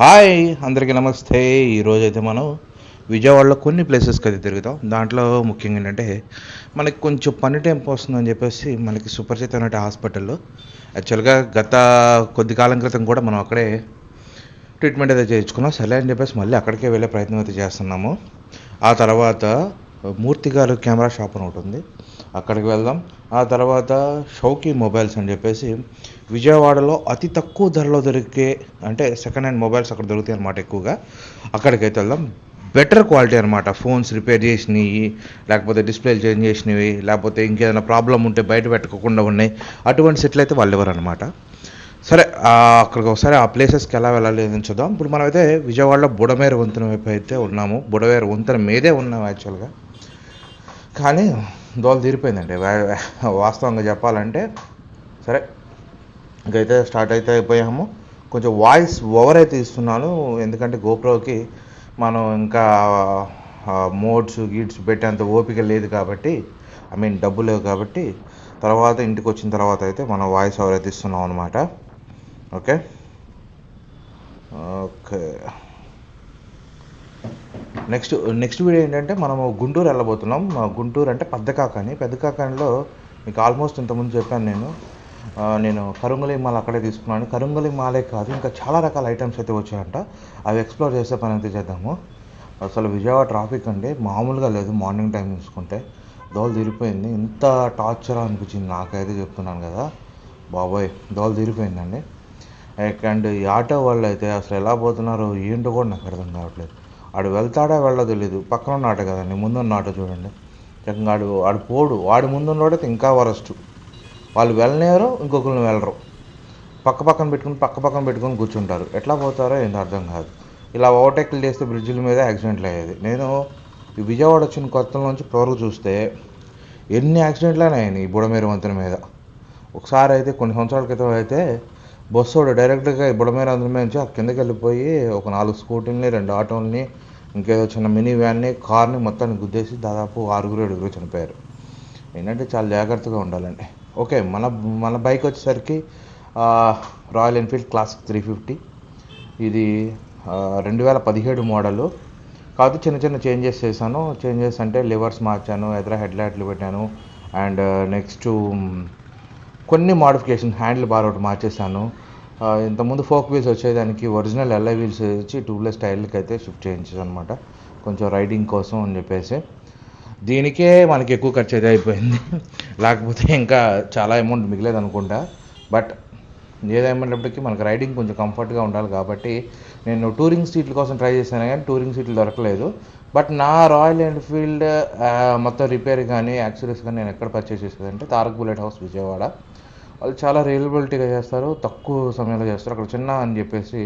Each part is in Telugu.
హాయ్, అందరికీ నమస్తే. ఈరోజైతే మనం విజయవాడలో కొన్ని ప్లేసెస్కి అయితే తిరుగుతాం. దాంట్లో ముఖ్యంగా ఏంటంటే మనకి కొంచెం పని టైం వస్తుందని చెప్పేసి మనకి సుపరిచిత అనే హాస్పిటల్లో యాక్చువల్గా గత కొద్ది కాలం క్రితం కూడా మనం అక్కడే ట్రీట్మెంట్ అయితే చేయించుకున్నాం. సరే అని చెప్పేసి మళ్ళీ అక్కడికే వెళ్ళే ప్రయత్నం అయితే చేస్తున్నాము. ఆ తర్వాత మూర్తి గారు కెమెరా షాప్ అని ఒకటి ఉంది, అక్కడికి వెళ్దాం. ఆ తర్వాత షౌకీ మొబైల్స్ అని చెప్పేసి విజయవాడలో అతి తక్కువ ధరలో దొరికే అంటే సెకండ్ హ్యాండ్ మొబైల్స్ అక్కడ దొరుకుతాయి అన్నమాట. ఎక్కువగా అక్కడికైతే వెళ్దాం. బెటర్ క్వాలిటీ అనమాట. ఫోన్స్ రిపేర్ చేసినవి, లేకపోతే డిస్ప్లేలు చేంజ్ చేసినవి, లేకపోతే ఇంకేదైనా ప్రాబ్లం ఉంటే బయట పెట్టుకోకుండా ఉన్నాయి, అటువంటి సెట్లు అయితే వాళ్ళు ఇవ్వరు అనమాట. సరే, అక్కడికి ఒకసారి ఆ ప్లేసెస్కి ఎలా వెళ్ళాలి అని చూద్దాం. ఇప్పుడు మనమైతే విజయవాడలో బుడమేరు వంతెన వైపు అయితే ఉన్నాము. బుడమేరు వంతెన మీదే ఉన్నాము యాక్చువల్గా, కానీ దోల తీరిపోయిందండి వాస్తవంగా చెప్పాలంటే. సరే, ఇంకైతే స్టార్ట్ అయితే అయిపోయాము. కొంచెం వాయిస్ ఓవర్ అయితే ఇస్తున్నాను, ఎందుకంటే గోప్రోకి మనం ఇంకా మోడ్స్ గీడ్స్ పెట్టేంత ఓపిక లేదు కాబట్టి, డబ్బు లేవు కాబట్టి. తర్వాత ఇంటికి వచ్చిన తర్వాత అయితే మనం వాయిస్ ఓవర్ అయితే ఇస్తున్నాం అనమాట. ఓకే ఓకే నెక్స్ట్ వీడియో ఏంటంటే మనము గుంటూరు వెళ్ళబోతున్నాం. గుంటూరు అంటే పెద్దకాకానిలో మీకు ఆల్మోస్ట్ ఇంతకుముందు చెప్పాను నేను కరుంగలి మాల్ అక్కడే తీసుకున్నాను. కరుంగలి మాలే కాదు, ఇంకా చాలా రకాల ఐటమ్స్ అయితే వచ్చాయంట. అవి ఎక్స్ప్లోర్ చేసే పని అయితే చేద్దాము. అసలు విజయవాడ ట్రాఫిక్ అండి మామూలుగా లేదు. మార్నింగ్ టైం చూసుకుంటే దోలు తీరిపోయింది. ఇంత టార్చర్ అనిపించింది నాకైతే, చెప్తున్నాను కదా బాబోయ్, దోలు తీరిపోయిందండి. అండ్ ఈ ఆటో వాళ్ళు అయితే అసలు ఎలా పోతున్నారో ఏంటో కూడా నాకు అర్థం కావట్లేదు. ఆడు వెళ్తాడా వెళ్ళదో తెలియదు. పక్కన ఉన్న ఆటో కదండి, ముందున్న ఆటో చూడండి. ఆడు పోడు, వాడి ముందున్నోడైతే ఇంకా వరస్ట్. వాళ్ళు వెళ్ళలేరు, ఇంకొకరిని వెళ్ళరు. పక్కన పెట్టుకుని కూర్చుంటారు. ఎట్లా పోతారో ఏంటో అర్థం కాదు. ఇలా ఓవర్టేక్లు చేస్తే బ్రిడ్జిల మీద యాక్సిడెంట్లు అయ్యేది. నేను ఈ విజయవాడ వచ్చిన కొత్తల నుంచి ఇప్పటివరకు చూస్తే ఎన్ని యాక్సిడెంట్లనే అయినాయి ఈ బుడమేరు వంతెన మీద. ఒకసారి అయితే కొన్ని సంవత్సరాల క్రితం అయితే బస్సోడు డైరెక్ట్గా బుడమేరు వంతెన మీద నుంచి ఆ కిందకి వెళ్ళిపోయి ఒక 4 స్కూటీలని, 2 ఆటోలని, ఇంకేదో చిన్న మినీ వ్యాన్ని, కార్ని మొత్తాన్ని గుద్దేసి దాదాపు 6-7 చనిపోయారు. ఏంటంటే చాలా జాగ్రత్తగా ఉండాలండి. ఓకే, మన బైక్ వచ్చేసరికి రాయల్ ఎన్ఫీల్డ్ క్లాసిక్ 350. ఇది 2017 మోడలు. కాకపోతే చిన్న చేంజెస్ చేశాను. చేంజెస్ అంటే లివర్స్ మార్చాను, ఎదుర హెడ్ లైట్లు పెట్టాను, అండ్ నెక్స్ట్ కొన్ని మాడిఫికేషన్, హ్యాండిల్ బార్ ఒకటి మార్చేశాను. ఇంతకుముందు ఫోక్ వీల్స్ వచ్చేదానికి ఒరిజినల్ ఎల్ఐ వీల్స్ వచ్చి ట్యూబ్లెస్ స్టైల్కి అయితే షిఫ్ట్ చేయించాను అనమాట, కొంచెం రైడింగ్ కోసం అని చెప్పేసి. దీనికే మనకి ఎక్కువ ఖర్చు అయితే అయిపోయింది. లేకపోతే ఇంకా చాలా అమౌంట్ మిగిలేదు అనుకుంటా. బట్ ఏదేమైనప్పటికీ మనకు రైడింగ్ కొంచెం కంఫర్ట్గా ఉండాలి కాబట్టి నేను టూరింగ్ సీట్ల కోసం ట్రై చేశాను, కానీ టూరింగ్ సీట్లు దొరకలేదు. బట్ నా రాయల్ ఎన్ఫీల్డ్ మొత్తం రిపేర్ కానీ యాక్సెసరీస్ కానీ నేను ఎక్కడ పర్చేస్ చేసేదంటే తారక్ బుల్లెట్ హౌస్ విజయవాడ. వాళ్ళు చాలా రియలబిలిటీగా చేస్తారు, తక్కువ సమయంలో చేస్తారు. అక్కడ చిన్న అని చెప్పేసి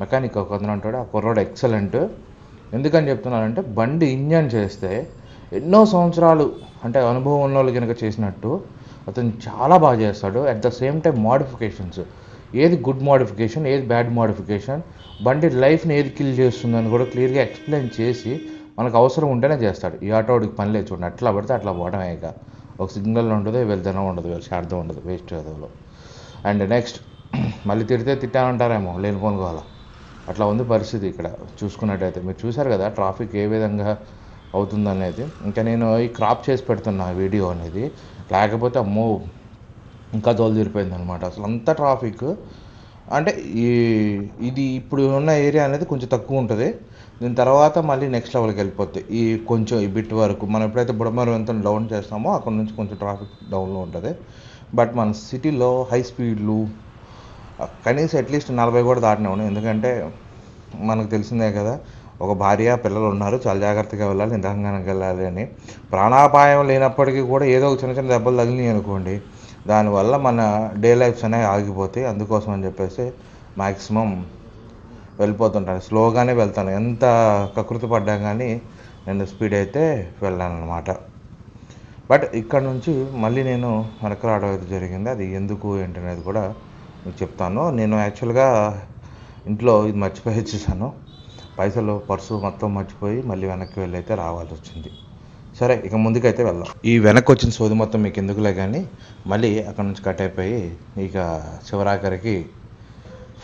మెకానిక్ ఒక అతను అంటాడు, ఆ కుర్రాడు ఎక్సలెంట్. ఎందుకని చెప్తున్నానంటే బండి ఇంజన్ చేస్తే ఎన్నో సంవత్సరాలు అంటే అనుభవం ఉన్న వాళ్ళు కనుక చేసినట్టు అతను చాలా బాగా చేస్తాడు. At the same time modifications, ఏది గుడ్ మోడిఫికేషన్, ఏది బ్యాడ్ మోడిఫికేషన్, బండి లైఫ్ని ఏది కిల్ చేస్తుందని కూడా క్లియర్గా ఎక్స్ప్లెయిన్ చేసి మనకు అవసరం ఉంటేనే చేస్తాడు. ఈ ఆటోడికి పని లేదు చూడండి, అట్లా పడితే అట్లా పోవడమే. ఇక ఒక సిగ్నల్ ఉండదు, వెళ్తూనే ఉండదు, శార్థం ఉండదు, వేస్ట్ చదువులో. అండ్ నెక్స్ట్ మళ్ళీ తిట్టానంటారేమో లేనిపోను కావాలా, అట్లా ఉంది పరిస్థితి ఇక్కడ చూసుకున్నట్టయితే. మీరు చూశారు కదా ట్రాఫిక్ ఏ విధంగా అవుతుందనేది. ఇంకా నేను ఈ క్రాప్ చేసి పెడుతున్నా వీడియో అనేది, లేకపోతే అమ్మో ఇంకా తోలు తీరిపోయింది అనమాట. అసలు అంత ట్రాఫిక్ అంటే ఇది ఇప్పుడు ఉన్న ఏరియా అనేది కొంచెం తక్కువ ఉంటుంది. దీని తర్వాత మళ్ళీ నెక్స్ట్ లెవెల్కి వెళ్ళిపోతాయి. ఈ బిట్ వరకు మనం ఎప్పుడైతే బుడమేరు ఎంత డౌన్ చేస్తామో అక్కడ నుంచి కొంచెం ట్రాఫిక్ డౌన్లో ఉంటుంది. బట్ మన సిటీలో హై స్పీడ్లు కనీసం అట్లీస్ట్ 40 కూడా దాటినాను. ఎందుకంటే మనకు తెలిసిందే కదా, ఒక భార్య పిల్లలు ఉన్నారు, చాలా జాగ్రత్తగా వెళ్ళాలి, నిదానంగా వెళ్ళాలి అని. ప్రాణాపాయం లేనప్పటికీ కూడా ఏదో ఒక చిన్న దెబ్బలు తగిలినాయి అనుకోండి, దానివల్ల మన డే లైఫ్స్ అనేవి ఆగిపోతాయి. అందుకోసం అని చెప్పేసి మ్యాక్సిమం వెళ్ళిపోతుంటాను, స్లోగానే వెళ్తాను. ఎంత కకృతి పడ్డా కానీ నేను స్పీడ్ అయితే వెళ్ళాను అనమాట. బట్ ఇక్కడ నుంచి మళ్ళీ నేను వెనక్కి రావడం అయితే జరిగింది. అది ఎందుకు ఏంటనేది కూడా మీకు చెప్తాను. నేను యాక్చువల్గా ఇంట్లో ఇది మర్చిపోయి వచ్చేసాను, పైసలు పర్సు మొత్తం మర్చిపోయి మళ్ళీ వెనక్కి వెళ్ళి అయితే రావాల్సి వచ్చింది. సరే, ఇక ముందుకైతే వెళ్దాం. ఈ వెనక్కి వచ్చిన సోది మొత్తం మీకు ఎందుకులే కానీ మళ్ళీ అక్కడ నుంచి కట్ అయిపోయి ఇక చివరాఖరికి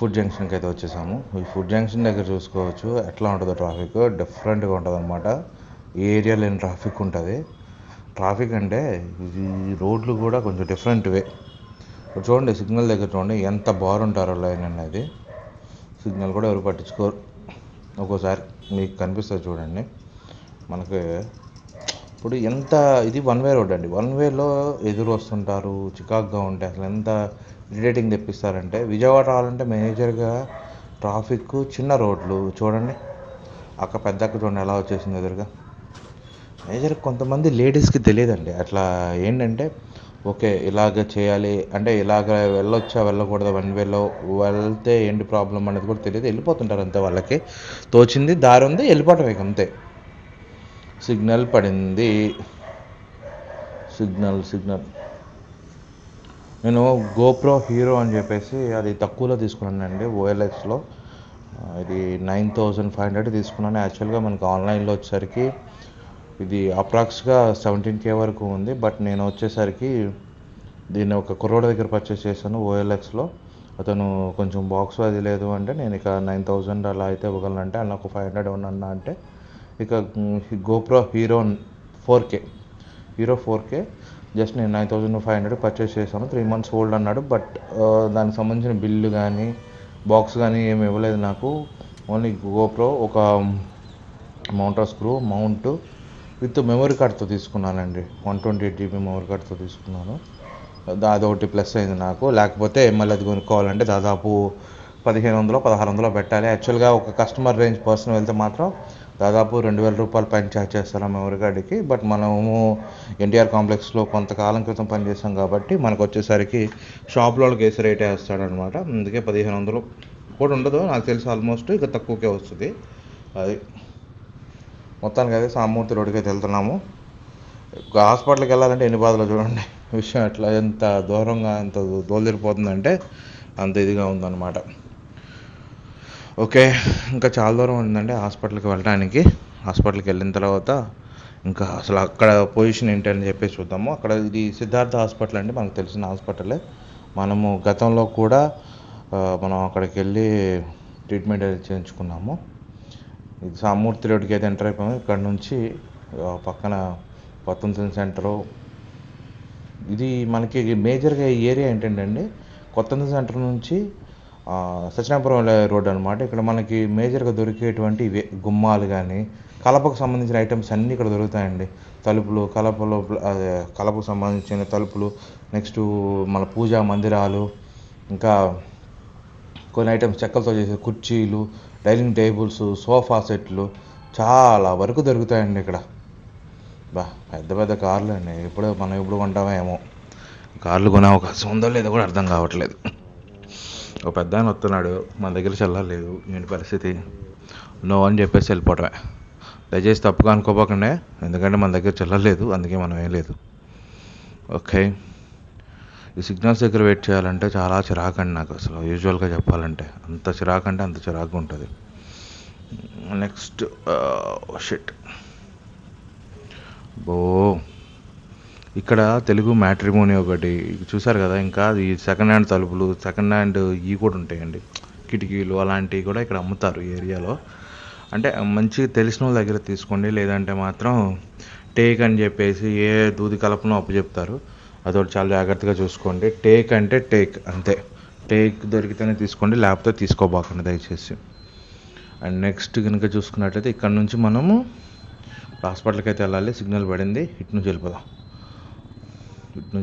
ఫుడ్ జంక్షన్కి అయితే వచ్చేసాము. ఈ ఫుడ్ జంక్షన్ దగ్గర చూసుకోవచ్చు ఎట్లా ఉంటుందో ట్రాఫిక్. డిఫరెంట్గా ఉంటుంది అనమాట. ఈ ఏరియా లేని ట్రాఫిక్ ఉంటుంది. ట్రాఫిక్ అంటే ఈ రోడ్లు కూడా కొంచెం డిఫరెంట్ వే. చూడండి సిగ్నల్ దగ్గర చూడండి ఎంత బాగుంటారో లైన్ అనేది. సిగ్నల్ కూడా ఎవరు పట్టించుకోరు. ఒక్కోసారి మీకు కనిపిస్తుంది చూడండి. మనకి ఇప్పుడు ఎంత ఇది వన్ వే రోడ్ అండి. వన్ వేలో ఎదురు వస్తుంటారు, చికాక్గా ఉంటే అసలు ఎంత ఇరిటేటింగ్ తెప్పిస్తారంటే. విజయవాడ రావాలంటే మేజర్గా ట్రాఫిక్, చిన్న రోడ్లు చూడండి. పెద్దక్క చూడండి ఎలా వచ్చేసింది ఎదురుగా. మేజర్ కొంతమంది లేడీస్కి తెలియదండి అట్లా ఏంటంటే ఓకే ఇలాగ చేయాలి అంటే ఇలాగ వెళ్ళొచ్చా వెళ్ళకూడదు, వన్ వేలో వెళ్తే ఏంటి ప్రాబ్లం అనేది కూడా తెలియదు. వెళ్ళిపోతుంటారు అంతే. వాళ్ళకి తోచింది దారి ఉంది వెళ్ళిపోవటం అంతే. సిగ్నల్ పడింది. సిగ్నల్ నేను గోప్రో హీరో అని చెప్పేసి అది తక్కువలో తీసుకున్నానండి ఓఎల్ఎక్స్లో. ఇది 9500 తీసుకున్నాను. యాక్చువల్గా మనకు ఆన్లైన్లో వచ్చేసరికి ఇది అప్రాక్స్గా 17K వరకు ఉంది. బట్ నేను వచ్చేసరికి దీన్ని ఒక కుర్రోడ దగ్గర పర్చేస్ చేశాను ఓఎల్ఎక్స్లో. అతను కొంచెం బాక్స్ అది లేదు అంటే నేను ఇక 9000 అలా అయితే ఇవ్వగలనంటే అలా ఒక 500 ఏమన్నా అంటే ఇక గోప్రో హీరో 4K జస్ట్ నేను 9500 పర్చేస్ చేశాను. 3 months ఓల్డ్ అన్నాడు. బట్ దానికి సంబంధించిన బిల్లు కానీ బాక్స్ కానీ ఏమి ఇవ్వలేదు నాకు. ఓన్లీ గోప్రో ఒక మౌంటర్ స్క్రూ మౌంట్ విత్ మెమరీ కార్డ్తో తీసుకున్నానండి. 128GB మెమరీ కార్డ్తో తీసుకున్నాను. అదొకటి ప్లస్ అయింది నాకు. లేకపోతే మళ్ళీ అది కొనుక్కోవాలంటే దాదాపు 1500-1600 పెట్టాలి. యాక్చువల్గా ఒక కస్టమర్ రేంజ్ పర్సన్ వెళ్తే మాత్రం దాదాపు 2000 రూపాయలు పైన ఛార్జ్ చేస్తారు ఆ మెమరీ కార్డుకి. బట్ మనము ఎన్టీఆర్ కాంప్లెక్స్లో కొంతకాలం క్రితం పనిచేసాం కాబట్టి మనకు వచ్చేసరికి షాప్లో వాళ్ళకి వేసి రేట్ వేస్తాడనమాట. అందుకే 1500 కూడా ఉండదు నాకు తెలిసి. ఆల్మోస్ట్ ఇక తక్కువకే వస్తుంది. అది మొత్తానికి అయితే సామూర్తి రోడ్డుకి అయితే వెళ్తున్నాము. హాస్పిటల్కి వెళ్ళాలంటే ఎన్ని బాధలు చూడండి. విషయం ఎట్లా ఎంత దూరంగా ఎంత దోలిరిపోతుందంటే అంత ఇదిగా ఉందన్నమాట. ఓకే ఇంకా చాలా దూరం ఉందండి హాస్పిటల్కి వెళ్ళడానికి. హాస్పిటల్కి వెళ్ళిన తర్వాత ఇంకా అసలు అక్కడ పొజిషన్ ఏంటి అని చెప్పేసి చూద్దాము. అక్కడ ఇది సిద్ధార్థ హాస్పిటల్ అండి, మనకు తెలిసిన హాస్పిటలే. మనము గతంలో కూడా మనం అక్కడికి వెళ్ళి ట్రీట్మెంట్ అయితే చేయించుకున్నాము. ఇది సామూర్తి రోడ్డుకి అయితే ఎంటర్ అయిపోయాము. ఇక్కడ నుంచి పక్కన కొత్త సెంటరు. ఇది మనకి మేజర్గా ఈ ఏరియా ఏంటంటే అండి కొత్త సెంటర్ నుంచి సత్యనాపురం రోడ్ అనమాట. ఇక్కడ మనకి మేజర్గా దొరికేటువంటి గుమ్మాలు కానీ కలపకు సంబంధించిన ఐటమ్స్ అన్నీ ఇక్కడ దొరుకుతాయండి. తలుపులు, కలపకు సంబంధించిన తలుపులు, నెక్స్ట్ మన పూజా మందిరాలు, ఇంకా కొన్ని ఐటమ్స్ చెక్కలతో చేసే కుర్చీలు, డైనింగ్ టేబుల్స్, సోఫా సెట్లు చాలా వరకు దొరుకుతాయండి ఇక్కడ. పెద్ద పెద్ద కార్లు అండి. మనం ఎప్పుడు కొంటామో ఏమో. కార్లు కొనే అవకాశం ఉందో లేదో కూడా అర్థం కావట్లేదు. ఒక పెద్ద ఆయన వస్తున్నాడు, మన దగ్గర చల్లలేదు. ఏంటి పరిస్థితి? నో అని చెప్పేసి వెళ్ళిపోవటమే. దయచేసి తప్పుగా అనుకోపోకండి, ఎందుకంటే మన దగ్గర చల్లలేదు, అందుకే మనం ఏం లేదు. ఓకే, ఈ సిగ్నల్స్ దగ్గర వెయిట్ చేయాలంటే చాలా చిరాకండి నాకు అసలు. యూజువల్గా చెప్పాలంటే అంత చిరాకు అంటే అంత చిరాకు ఉంటుంది. నెక్స్ట్ షిట్ ఇక్కడ తెలుగు మ్యాట్రిమోనీ ఒకటి చూసారు కదా. ఇంకా ఈ సెకండ్ హ్యాండ్ తలుపులు, సెకండ్ హ్యాండ్ ఇవి కూడా ఉంటాయండి, కిటికీలు అలాంటివి కూడా ఇక్కడ అమ్ముతారు ఈ ఏరియాలో. అంటే మంచిగా తెలిసిన వాళ్ళ దగ్గర తీసుకోండి, లేదంటే మాత్రం టేక్ అని చెప్పేసి ఏ దూది కలపనో అప్పు చెప్తారు. అదొకటి చాలా జాగ్రత్తగా చూసుకోండి. టేక్ అంటే టేక్ అంతే. టేక్ దొరికితేనే తీసుకోండి, లేకపోతే తీసుకోబాకండి దయచేసి. అండ్ నెక్స్ట్ కనుక చూసుకున్నట్లయితే ఇక్కడ నుంచి మనము హాస్పిటల్కి అయితే వెళ్ళాలి. సిగ్నల్ పడింది, ఇటు నుంచి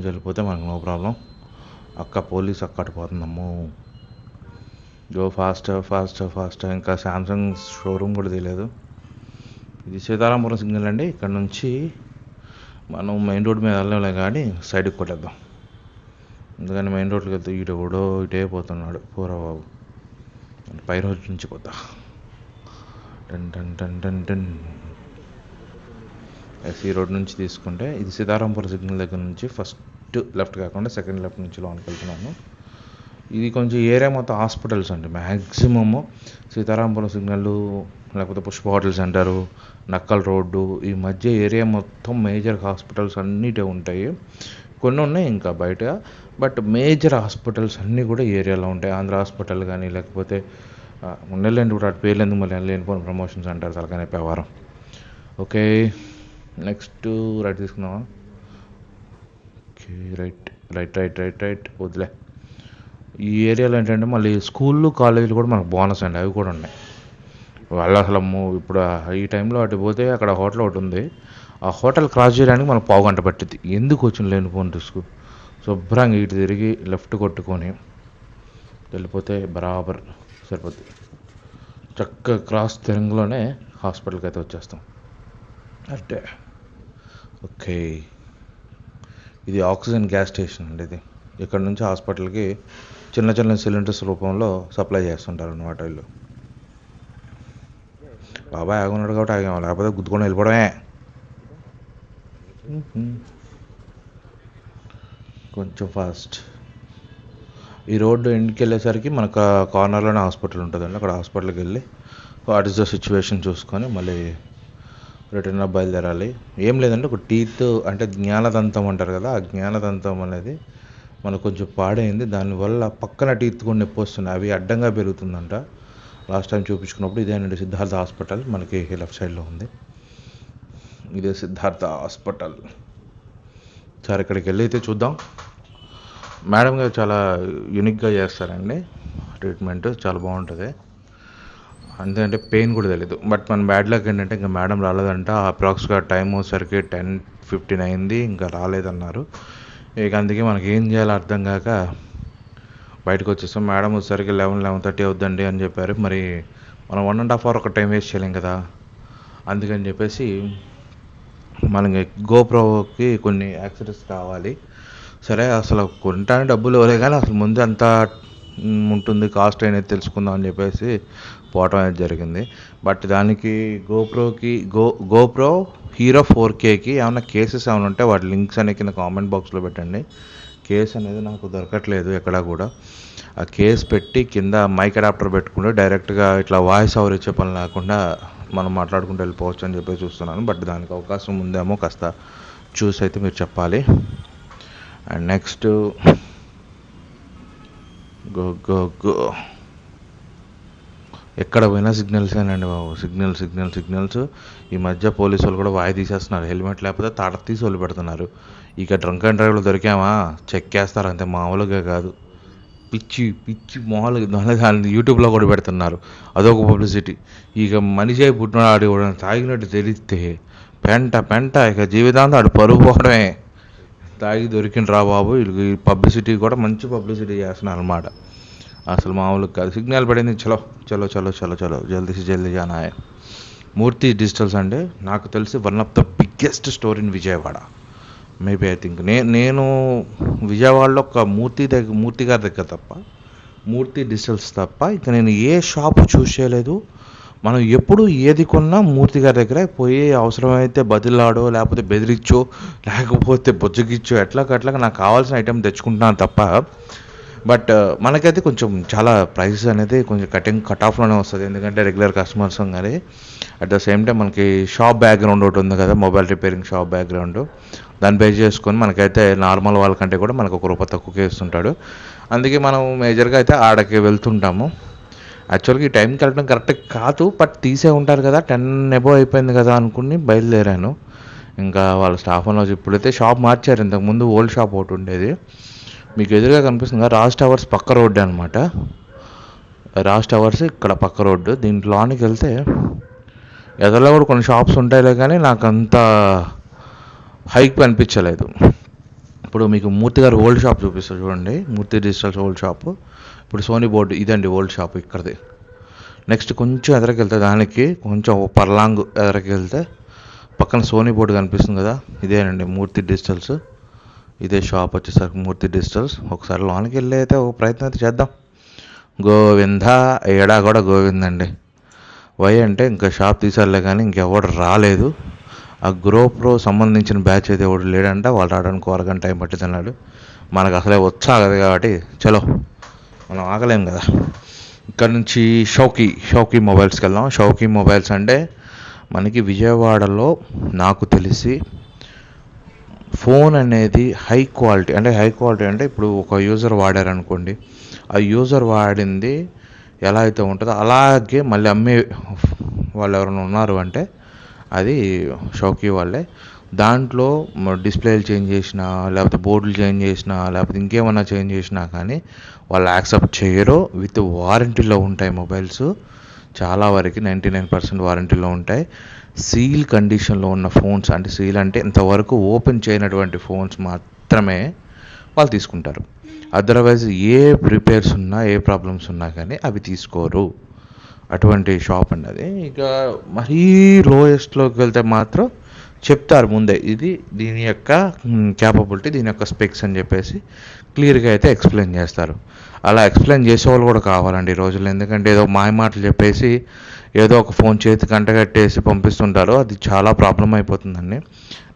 వెళ్ళిపోతే మనకు నో ప్రాబ్లం. పోలీస్ అక్కడిపోతుందమ్మో. Go fast. ఇంకా శాంసంగ్ షోరూమ్ కూడా తెలియదు. ఇది సీతారామపురం సిగ్నల్ అండి. ఇక్కడ నుంచి మనం మెయిన్ రోడ్ మీద వెళ్ళలే కానీ సైడ్కి కొట్టేద్దాం. ఎందుకంటే మెయిన్ రోడ్కి వెళ్తే ఇటే పోతున్నాడు పూరా బాబు. పై రోడ్ నుంచి పోతా. టన్ ఎస్సీ రోడ్ నుంచి తీసుకుంటే ఇది సీతారాంపురం సిగ్నల్ దగ్గర నుంచి ఫస్ట్ లెఫ్ట్ కాకుండా సెకండ్ లెఫ్ట్ నుంచి లోనికి వెళ్తున్నాను. ఇది కొంచెం ఏరియా మొత్తం హాస్పిటల్స్ అండి. మ్యాక్సిమము సీతారాంపురం సిగ్నల్, లేకపోతే Pushpa hotel centre, Nakkal road, ఈ మధ్య ఏరియా మొత్తం మేజర్ హాస్పిటల్స్ అన్నిటే ఉంటాయి. కొన్ని ఉన్నాయి ఇంకా బయట. బట్ మేజర్ హాస్పిటల్స్ అన్నీ కూడా ఈ ఏరియాలో ఉంటాయి. ఆంధ్ర హాస్పిటల్ కానీ లేకపోతే ఉండలేండి ఇప్పుడు అటు పేర్లు ఎందుకు మళ్ళీ లేనిపోయిన ప్రమోషన్స్ అంటారు తలకాయ వ్యవహారం. ఓకే, నెక్స్ట్ రైట్ తీసుకుందామా? Okay, right right right right right వదిలే. ఈ ఏరియాలో ఏంటంటే మళ్ళీ స్కూళ్ళు కాలేజీలు కూడా మనకు బోనస్ అండి, అవి కూడా ఉన్నాయి. వాళ్ళు అసలు ఇప్పుడు ఈ టైంలో అటు పోతే అక్కడ హోటల్ ఒకటి ఉంది, ఆ హోటల్ క్రాస్ చేయడానికి మనకు పావు గంట పట్టింది. ఎందుకు వచ్చిన లేనిపోయిన రిస్క్? శుభ్రంగా ఇటు తిరిగి లెఫ్ట్ కొట్టుకొని వెళ్ళిపోతే బరాబర్ సరిపోద్ది. చక్కగా క్రాస్ తిరంగలోనే హాస్పిటల్కి అయితే వచ్చేస్తాం అంటే. ఓకే, ఇది ఆక్సిజన్ గ్యాస్ స్టేషన్ అండి. ఇది ఇక్కడ నుంచి హాస్పిటల్కి చిన్న చిన్న సిలిండర్స్ రూపంలో సప్లై చేస్తుంటారు అన్నమాట వీళ్ళు. బాబాయ్ ఆగున్నాడు కాబట్టి ఆగాము, లేకపోతే గుద్దుకొని వెళ్ళిపోవడమే. కొంచెం ఫాస్ట్. ఈ రోడ్డు ఎండ్కి వెళ్ళేసరికి మనకు కార్నర్లోనే హాస్పిటల్ ఉంటుందండి. అక్కడ హాస్పిటల్కి వెళ్ళి వాట్ ఈస్ ద సిచ్యువేషన్ చూసుకొని మళ్ళీ రిటర్న్ బయలుదేరాలి. ఏం లేదంటే ఒక టీత్ అంటే జ్ఞానదంతం అంటారు కదా, ఆ జ్ఞానదంతం అనేది మనకు కొంచెం పాడైంది. దానివల్ల పక్కన టీత్ కూడా నొప్పి వస్తున్నాయి, అవి అడ్డంగా పెరుగుతుందంట. లాస్ట్ టైం చూపించుకున్నప్పుడు ఇదేనండి సిద్ధార్థ హాస్పిటల్, మనకి లెఫ్ట్ సైడ్లో ఉంది. ఇదే సిద్ధార్థ హాస్పిటల్. సరే, ఇక్కడికి వెళ్ళి అయితే చూద్దాం. మేడం గారు చాలా యూనిక్గా చేస్తారండి ట్రీట్మెంట్, చాలా బాగుంటుంది. ఎందుకంటే పెయిన్ కూడా తెలీదు. బట్ మన బ్యాడ్ లక్ ఏంటంటే ఇంకా మేడం రాలేదంట. అప్రాక్స్గా టైం సరికి 10:15 అయింది, ఇంకా రాలేదన్నారు. ఇక అందుకే మనకి ఏం చేయాలో అర్థం కాక బయటకు వచ్చేస్తాం. మేడం వచ్చేసరికి 11:30 అవుద్దండి అని చెప్పారు. మరి మనం 1.5 hour ఒక టైం వేస్ట్ చేయలేం కదా, అందుకని చెప్పేసి మనకి గోప్రోకి కొన్ని యాక్సెసరీస్ కావాలి. సరే, అసలు కొంటానికి డబ్బులు ఇవ్వలే కానీ అసలు ముందు ఎంత ఉంటుంది కాస్ట్ అనేది తెలుసుకుందాం అని చెప్పేసి పోవటం అనేది జరిగింది. బట్ దానికి గోప్రో హీరో 4Kకి ఏమైనా కేసెస్ ఏమైనా ఉంటే వాటి లింక్స్ అనేవి కింద కామెంట్ బాక్స్లో పెట్టండి. కేస్ అనేది నాకు దొరకట్లేదు ఎక్కడ కూడా. ఆ కేస్ పెట్టి కింద మైక్ అడాప్టర్ పెట్టుకుంటే డైరెక్ట్గా ఇట్లా వాయిస్ ఓవర్ ఇచ్చే పని లేకుండా మనం మాట్లాడుకుంటూ వెళ్ళిపోవచ్చు అని చెప్పి చూస్తున్నాను. బట్ దానికి అవకాశం ఉందేమో, కాస్త చూసి అయితే మీరు చెప్పాలి. అండ్ నెక్స్ట్ గో ఎక్కడ పోయినా సిగ్నల్సేనండి బాబు, సిగ్నల్స్. ఈ మధ్య పోలీసు వాళ్ళు కూడా వాయి తీసేస్తున్నారు, హెల్మెట్ లేకపోతే తాట తీసి వాళ్ళు పెడుతున్నారు. ఇక డ్రంక్ అండ్ డ్రైవ్లో దొరికామా చెక్కేస్తారు అంతే, మామూలుగా కాదు. పిచ్చి మామూలుగా యూట్యూబ్లో కూడా పెడుతున్నారు, అదొక పబ్లిసిటీ. ఇక మనిషి అయి పుట్టినాడు కూడా తాగినట్టు తెలిస్తే పెంట ఇక జీవితాంతం ఆడు పరుగు పోవడమే. తాగి దొరికిండ్రా బాబు, వీళ్ళకి పబ్లిసిటీ కూడా మంచి పబ్లిసిటీ చేస్తున్నారు అనమాట. అసలు మామూలుగా కాదు. సిగ్నల్ పడింది, చలో జల్దీ జానా. మూర్తి డిజిటల్స్ అంటే నాకు తెలిసి one of the biggest store in Vijayawada. Maybe I think నేను విజయవాడలో ఒక మూర్తి గారి దగ్గర తప్ప, మూర్తి డిజిటల్స్ తప్ప ఇక నేను ఏ షాపు చూస్ చేయలేదు. మనం ఎప్పుడు ఏది కొన్నా మూర్తి గారి దగ్గర పోయి అవసరమైతే బదిలాడో లేకపోతే బెదిరించో లేకపోతే బొజ్జగిచ్చో ఎట్లాగ నాకు కావాల్సిన ఐటెం తెచ్చుకుంటున్నాను తప్ప. బట్ మనకైతే కొంచెం చాలా ప్రైస్ అనేది కొంచెం కట్ ఆఫ్లోనే వస్తుంది, ఎందుకంటే రెగ్యులర్ కస్టమర్స్ కానీ. అట్ ద సేమ్ టైం మనకి షాప్ బ్యాక్గ్రౌండ్ ఒకటి ఉంది కదా, మొబైల్ రిపేరింగ్ షాప్ బ్యాక్గ్రౌండ్, దాన్ని బేస్ చేసుకొని మనకైతే నార్మల్ వాళ్ళకంటే కూడా మనకు ₹1 తక్కువకే ఇస్తుంటాడు. అందుకే మనం మేజర్గా అయితే ఆడకి వెళ్తుంటాము. యాక్చువల్గా ఈ టైంకి వెళ్ళడం కరెక్ట్ కాదు, బట్ తీసే ఉంటారు కదా, 10 above అయిపోయింది కదా అనుకుని బయలుదేరాను. ఇంకా వాళ్ళ స్టాఫ్ అన్నది ఇప్పుడైతే షాప్ మార్చారు. ఇంతకుముందు ఓల్డ్ షాప్ ఒకటి ఉండేది, మీకు ఎదురుగా కనిపిస్తుంది కదా, రాజ్ టవర్స్ పక్క రోడ్డు అనమాట. రాజ్ టవర్స్ ఇక్కడ పక్క రోడ్డు. దీంట్లోనికి వెళ్తే ఎదలో కూడా కొన్ని షాప్స్ ఉంటాయిలే కానీ నాకు అంత హైక్ అనిపించలేదు. ఇప్పుడు మీకు మూర్తి గారు ఓల్డ్ షాప్ చూపిస్తారు చూడండి, మూర్తి డిజిటల్స్ ఓల్డ్ షాపు. ఇప్పుడు సోనీ బోర్డు ఇదండి ఓల్డ్ షాప్ ఇక్కడది. నెక్స్ట్ కొంచెం ఎదరికి వెళ్తే దానికి కొంచెం పర్లాంగ్ ఎదరికి వెళ్తే పక్కన సోనీ బోర్డు కనిపిస్తుంది కదా, ఇదేనండి మూర్తి డిజిటల్స్. ఇదే షాప్ వచ్చేసరికి మూర్తి డిజిటల్స్. ఒకసారి లోనికి వెళ్ళి అయితే ఒక ప్రయత్నం అయితే చేద్దాం. గోవింద ఏడా కూడా గోవిందండి. వై అంటే ఇంకా షాప్ తీసారులే కానీ ఇంకెవడు రాలేదు. ఆ గ్రోప్రో సంబంధించిన బ్యాచ్ అయితే ఎవడు లేడంట, వాళ్ళు రావడానికి 1 అరగంట టైం పట్టిందన్నాడు. మనకు అసలే వచ్చాగదు కాబట్టి చలో మనం ఆగలేం కదా. ఇక్కడ నుంచి షౌకీ మొబైల్స్కి వెళ్దాం. షౌకీ మొబైల్స్ అంటే మనకి విజయవాడలో నాకు తెలిసి ఫోన్ అనేది హై క్వాలిటీ అంటే ఇప్పుడు ఒక యూజర్ వాడారనుకోండి, ఆ యూజర్ వాడింది ఎలా అయితే ఉంటుందో అలాగే మళ్ళీ అమ్మే వాళ్ళు ఎవరైనా ఉన్నారు అంటే అది షౌకీ వాళ్ళే. దాంట్లో డిస్ప్లేలు చేంజ్ చేసినా, లేకపోతే బోర్డులు చేంజ్ చేసినా, లేకపోతే ఇంకేమన్నా చేంజ్ చేసినా కానీ వాళ్ళు యాక్సెప్ట్ చేయరు. విత్ వారంటీలో ఉంటాయి మొబైల్స్, చాలా వరకు 99% వారంటీలో ఉంటాయి. సీల్ కండిషన్లో ఉన్న ఫోన్స్, అంటే సీల్ అంటే ఇంతవరకు ఓపెన్ చేయనటువంటి ఫోన్స్ మాత్రమే వాళ్ళు తీసుకుంటారు. అదర్వైజ్ ఏ రిపేర్స్ ఉన్నా, ఏ ప్రాబ్లమ్స్ ఉన్నా కానీ అవి తీసుకోరు. అటువంటి షాప్ అండి అది. ఇక మరీ లోయెస్ట్లోకి వెళ్తే మాత్రం చెప్తారు ముందే, ఇది దీని యొక్క క్యాపబిలిటీ, దీని యొక్క స్పెక్స్ అని చెప్పేసి క్లియర్గా అయితే ఎక్స్ప్లెయిన్ చేస్తారు. అలా ఎక్స్ప్లెయిన్ చేసేవాళ్ళు కూడా కావాలండి ఈ రోజుల్లో. ఎందుకంటే ఏదో మాయ మాటలు చెప్పేసి ఏదో ఒక ఫోన్ చేతికి అంటగట్టేసి పంపిస్తుంటారు. అది చాలా ప్రాబ్లం అయిపోతుందండి.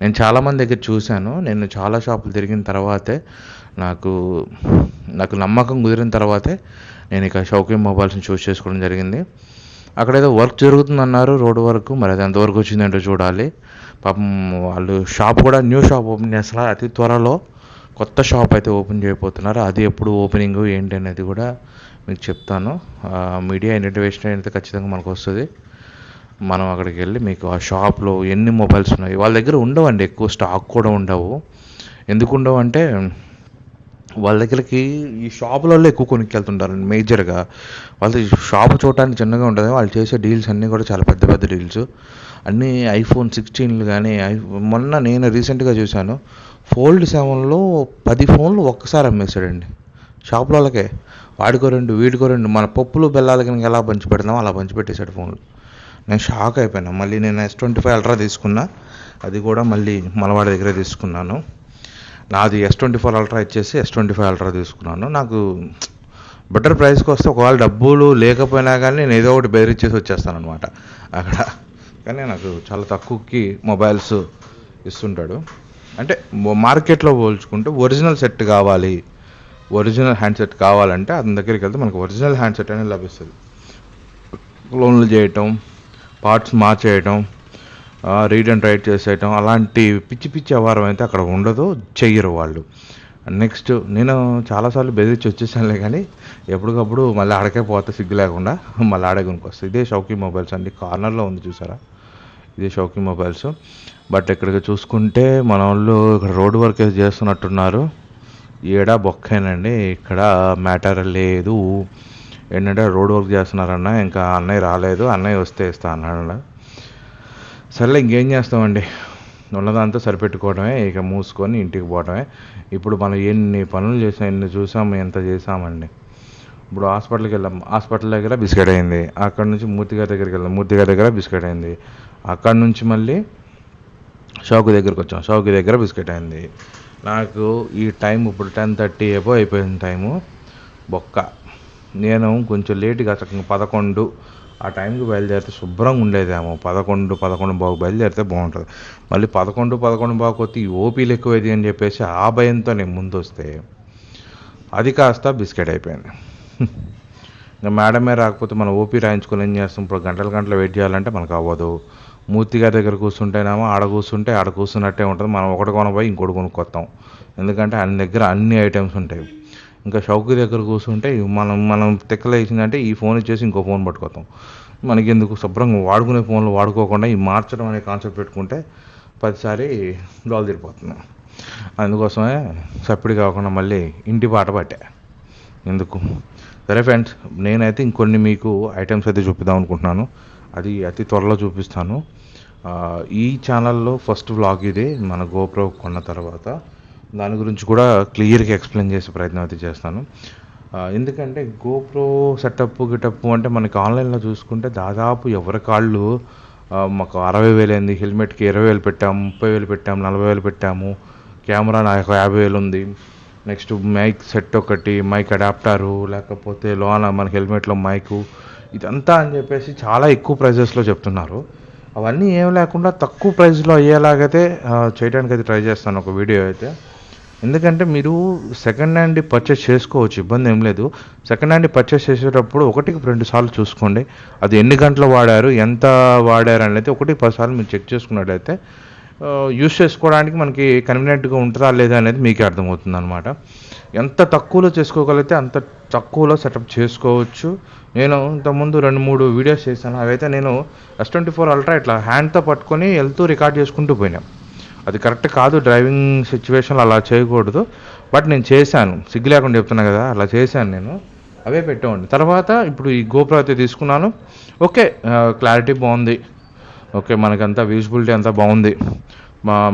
నేను చాలామంది దగ్గర చూశాను. నేను చాలా షాపులు తిరిగిన తర్వాతే నాకు నమ్మకం కుదిరిన తర్వాతే నేను ఇక షౌకీ మొబైల్స్ని చూస్ చేసుకోవడం జరిగింది. అక్కడ ఏదో వర్క్ జరుగుతుందన్నారు, రోడ్ వర్క్. మరి అది ఎంతవరకు వచ్చిందంటో చూడాలి. పాపం వాళ్ళు షాప్ కూడా న్యూ షాప్ ఓపెన్ చేస్తున్నారు. అతి త్వరలో కొత్త షాప్ అయితే ఓపెన్ చేయబోతున్నారు. అది ఎప్పుడు ఓపెనింగ్ ఏంటి అనేది కూడా మీకు చెప్తాను. మీడియా ఇన్ఫర్మేషన్ అయితే ఖచ్చితంగా మనకు వస్తుంది. మనం అక్కడికి వెళ్ళి మీకు ఆ షాప్లో ఎన్ని మొబైల్స్ ఉన్నాయి, వాళ్ళ దగ్గర ఉండవండి, ఎక్కువ స్టాక్ కూడా ఉండవు. ఎందుకు ఉండవు అంటే వాళ్ళ దగ్గరికి ఈ షాపులలో ఎక్కువ కొనుక్కెళ్తుంటారండి మేజర్గా. వాళ్ళ షాపు చూడటానికి చిన్నగా ఉంటుంది, వాళ్ళు చేసే డీల్స్ అన్నీ కూడా చాలా పెద్ద పెద్ద డీల్స్. అన్నీ iPhone 16 కానీ మొన్న నేను రీసెంట్గా చూశాను, Fold 7లో 10 ఫోన్లు ఒక్కసారి అమ్మేశాడండి షాపులకే. వాడికో రెండు, వీడికో రెండు. మన పప్పులు బెల్లాల కనుక ఎలా పంచి పెడతామో అలా పంచిపెట్టేశాడు ఫోన్లు. నేను షాక్ అయిపోయాను. మళ్ళీ నేను S25 అల్ట్రా తీసుకున్నా, అది కూడా మళ్ళీ మనవాడి దగ్గరే తీసుకున్నాను. నాది S24 అల్ట్రా ఇచ్చేసి S25 అల్ట్రా తీసుకున్నాను. నాకు బెటర్ ప్రైస్కి వస్తే ఒకవేళ డబ్బులు లేకపోయినా కానీ నేను ఏదో ఒకటి బెదిరిచ్చేసి వచ్చేస్తాను అనమాట అక్కడ. కానీ నాకు చాలా తక్కువకి మొబైల్స్ ఇస్తుంటాడు. అంటే మార్కెట్లో పోల్చుకుంటే ఒరిజినల్ సెట్ కావాలి, ఒరిజినల్ హ్యాండ్సెట్ కావాలంటే అతని దగ్గరికి వెళ్తే మనకు ఒరిజినల్ హ్యాండ్సెట్ అనేది లభిస్తుంది. క్లోన్లు చేయటం, పార్ట్స్ మార్చేయటం, రీడ్ అండ్ రైట్ చేసేయటం, అలాంటి పిచ్చి పిచ్చి వ్యవహారం అయితే అక్కడ ఉండదు, చెయ్యరు వాళ్ళు. నెక్స్ట్ నేను చాలాసార్లు బెదిరించి వచ్చేసానులే, కానీ ఎప్పటికప్పుడు మళ్ళీ ఆడకే పోతే సిగ్గు లేకుండా మళ్ళీ ఆడే కొనుక్కొస్తాయి. ఇదే షౌకీ మొబైల్స్ అండి, కార్నర్లో ఉంది చూసారా, ఇదే షౌకీ మొబైల్స్. బట్ ఇక్కడికి చూసుకుంటే మన వాళ్ళు ఇక్కడ రోడ్ వర్క్ చేస్తున్నట్టున్నారు. ఈడ బొక్కేనండి, ఇక్కడ మ్యాటర్ లేదు. ఏంటంటే రోడ్ వర్క్ చేస్తున్నారన్న, ఇంకా అన్నయ్య రాలేదు, అన్నయ్య వస్తే ఇస్తా అన్నాడు. సరేలే ఇంకేం చేస్తామండి, ఉన్నదంతా సరిపెట్టుకోవడమే, ఇక మూసుకొని ఇంటికి పోవడమే. ఇప్పుడు మనం ఎన్ని పనులు చేసాం, ఎన్ని చూసాము, ఎంత చేసామండి. ఇప్పుడు హాస్పిటల్కి వెళ్ళాం, హాస్పిటల్ దగ్గర బిస్కెట్ అయింది. అక్కడ నుంచి మూర్తి గారి దగ్గరికి వెళ్ళాం, మూర్తి గారి దగ్గర బిస్కెట్ అయింది. అక్కడ నుంచి మళ్ళీ షౌకి దగ్గరికి వచ్చాం, షౌకి దగ్గర బిస్కెట్ అయింది. నాకు ఈ టైం ఇప్పుడు 10:30 అయిపోయింది టైము. బొక్క. నేను కొంచెం లేట్గా 11 ఆ టైంకి బయలుదేరితే శుభ్రంగా ఉండేదేమో. 11 బాగు బయలుదేరితే బాగుంటుంది. మళ్ళీ 11 బాగు కొత్త ఈ ఓపీలు ఎక్కువైంది అని చెప్పేసి ఆ భయంతో నేను ముందు వస్తే అది కాస్త బిస్కెట్ అయిపోయింది. ఇంకా మేడమే రాకపోతే మనం ఓపీ రాయించుకొని ఏం చేస్తాం, ఇప్పుడు గంటలు వెయిట్ చేయాలంటే మనకు అవ్వదు. మూర్తి గారి దగ్గర కూర్చుంటేనేమో ఆడ కూర్చున్నట్టే ఉంటుంది. మనం ఒకటి కొనపోయి ఇంకోటి కొనుక్కొస్తాం, ఎందుకంటే ఆయన దగ్గర అన్ని ఐటమ్స్ ఉంటాయి. ఇంకా షౌకి దగ్గర కూర్చుంటే మనం తెక్కలేసిందంటే ఈ ఫోన్ ఇచ్చేసి ఇంకో ఫోన్ పట్టుకొస్తాం. మనకి ఎందుకు, శుభ్రంగా వాడుకునే ఫోన్లు వాడుకోకుండా ఈ మార్చడం అనే కాన్సెప్ట్ పెట్టుకుంటే 10సారి డోలు తిరిగిపోతున్నాం. అందుకోసమే సప్పిడి కాకుండా మళ్ళీ ఇంటి పాట పట్టా. ఎందుకు. సరే ఫ్రెండ్స్, నేనైతే ఇంకొన్ని మీకు ఐటమ్స్ అయితే చూపిద్దాం అనుకుంటున్నాను, అది అతి త్వరలో చూపిస్తాను. ఈ ఛానల్లో ఫస్ట్ వ్లాగ్ ఇది, మన గోప్రో కొన్న తర్వాత. దాని గురించి కూడా క్లియర్గా ఎక్స్ప్లెయిన్ చేసే ప్రయత్నం అయితే చేస్తాను. ఎందుకంటే గోప్రో సెటప్ గిటప్ అంటే మనకి ఆన్లైన్లో చూసుకుంటే దాదాపు ఎవరి కాళ్ళు మాకు 60,000 అయింది, హెల్మెట్కి 20,000 పెట్టాము, 30,000 పెట్టాము, 40,000 పెట్టాము, కెమెరా నాకు 50,000 ఉంది, నెక్స్ట్ మైక్ సెట్ ఒకటి, మైక్ అడాప్టరు, లేకపోతే లోన మన హెల్మెట్లో మైకు, ఇదంతా అని చెప్పేసి చాలా ఎక్కువ ప్రైజెస్లో చెప్తున్నారు. అవన్నీ ఏం లేకుండా తక్కువ ప్రైస్లో అయ్యేలాగైతే చేయడానికి అయితే ట్రై చేస్తాను ఒక వీడియో అయితే. ఎందుకంటే మీరు సెకండ్ హ్యాండ్ పర్చేస్ చేసుకోవచ్చు, ఇబ్బంది ఏం లేదు. సెకండ్ హ్యాండ్ పర్చేస్ చేసేటప్పుడు 1కి 2 సార్లు చూసుకోండి, అది ఎన్ని గంటలు వాడారు, ఎంత వాడారు అనేది 1కి 10 సార్లు మీరు చెక్ చేసుకున్నట్లయితే యూస్ చేసుకోవడానికి మనకి కన్వీనియంట్గా ఉంటుందా లేదా అనేది మీకే అర్థమవుతుంది అనమాట. ఎంత తక్కువలో చేసుకోగలిగితే అంత తక్కువలో సెటప్ చేసుకోవచ్చు. నేను ఇంతకుముందు 2-3 వీడియోస్ చేశాను. అవైతే నేను S24 అల్ట్రా ఇట్లా హ్యాండ్తో పట్టుకొని వెళ్తూ రికార్డ్ చేసుకుంటూ పోయినా. అది కరెక్ట్ కాదు, డ్రైవింగ్ సిచ్యువేషన్లో అలా చేయకూడదు. బట్ నేను చేశాను, సిగ్గు లేకుండా చెప్తున్నా కదా, అలా చేశాను నేను. అవే పెట్టేవాడిని. తర్వాత ఇప్పుడు ఈ GoPro అయితే తీసుకున్నాను. ఓకే, క్లారిటీ బాగుంది. ఓకే, మనకంతా విజిబిలిటీ అంతా బాగుంది.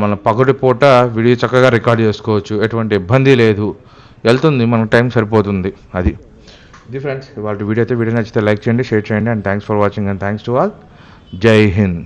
మన పగటి పూట వీడియో చక్కగా రికార్డ్ చేసుకోవచ్చు, ఎటువంటి ఇబ్బంది లేదు, వెళ్తుంది, మనకు టైం సరిపోతుంది. ఇది ఫ్రెండ్స్ ఇవాళ వీడియో అయితే. వీడియో నచ్చితే లైక్ చేయండి, షేర్ చేయండి. And thanks for watching and thanks to all. జై హింద్.